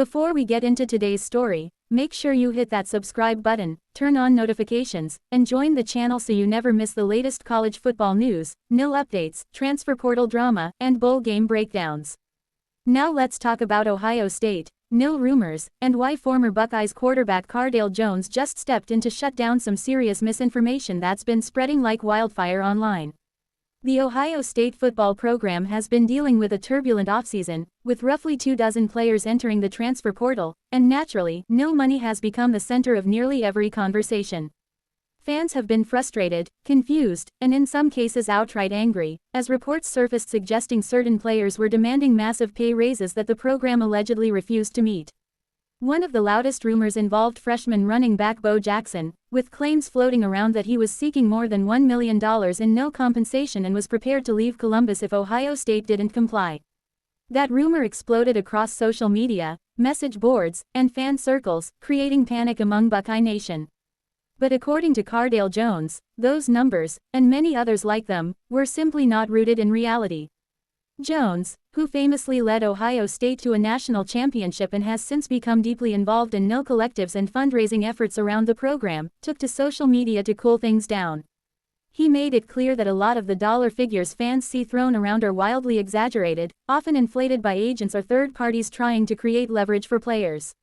Before we get into today's story, make sure you hit that subscribe button, turn on notifications, and join the channel so you never miss the latest college football news, nil updates, transfer portal drama, and bowl game breakdowns. Now let's talk about Ohio State, nil rumors, and why former Buckeyes quarterback Cardale Jones just stepped in to shut down some serious misinformation that's been spreading like wildfire online. The Ohio State football program has been dealing with a turbulent offseason, with roughly 24 players entering the transfer portal, and naturally, nil money has become the center of nearly every conversation. Fans have been frustrated, confused, and in some cases outright angry, as reports surfaced suggesting certain players were demanding massive pay raises that the program allegedly refused to meet. One of the loudest rumors involved freshman running back Bo Jackson, with claims floating around that he was seeking more than $1 million in nil compensation and was prepared to leave Columbus if Ohio State didn't comply. That rumor exploded across social media, message boards, and fan circles, creating panic among Buckeye Nation. But according to Cardale Jones, those numbers, and many others like them, were simply not rooted in reality. Jones, who famously led Ohio State to a national championship and has since become deeply involved in nil collectives and fundraising efforts around the program, took to social media to cool things down. He made it clear that a lot of the dollar figures fans see thrown around are wildly exaggerated, often inflated by agents or third parties trying to create leverage for players.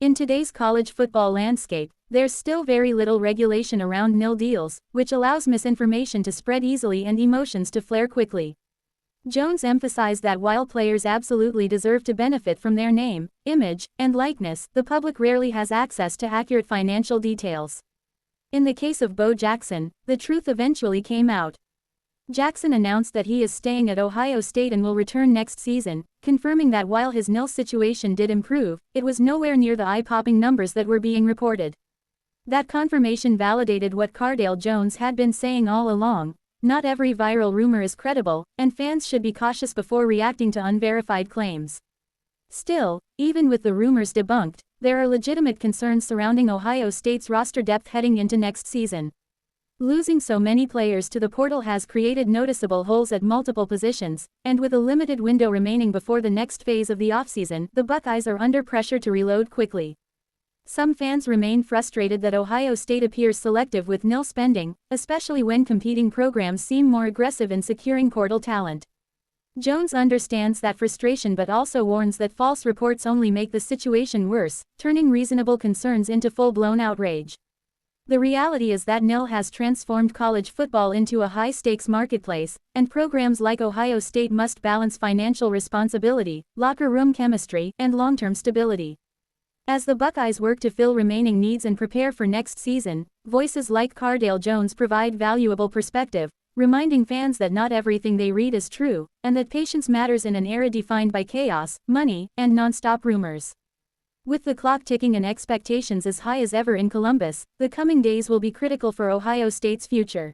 In today's college football landscape, there's still very little regulation around nil deals, which allows misinformation to spread easily and emotions to flare quickly. Jones emphasized that while players absolutely deserve to benefit from their name, image, and likeness, the public rarely has access to accurate financial details. In the case of Bo Jackson, the truth eventually came out. Jackson announced that he is staying at Ohio State and will return next season, confirming that while his nil situation did improve, it was nowhere near the eye-popping numbers that were being reported. That confirmation validated what Cardale Jones had been saying all along. Not every viral rumor is credible, and fans should be cautious before reacting to unverified claims. Still, even with the rumors debunked, there are legitimate concerns surrounding Ohio State's roster depth heading into next season. Losing so many players to the portal has created noticeable holes at multiple positions, and with a limited window remaining before the next phase of the offseason, the Buckeyes are under pressure to reload quickly. Some fans remain frustrated that Ohio State appears selective with nil spending, especially when competing programs seem more aggressive in securing portal talent. Jones understands that frustration but also warns that false reports only make the situation worse, turning reasonable concerns into full-blown outrage. The reality is that nil has transformed college football into a high-stakes marketplace, and programs like Ohio State must balance financial responsibility, locker room chemistry, and long-term stability. As the Buckeyes work to fill remaining needs and prepare for next season, voices like Cardale Jones provide valuable perspective, reminding fans that not everything they read is true, and that patience matters in an era defined by chaos, money, and non-stop rumors. With the clock ticking and expectations as high as ever in Columbus, the coming days will be critical for Ohio State's future.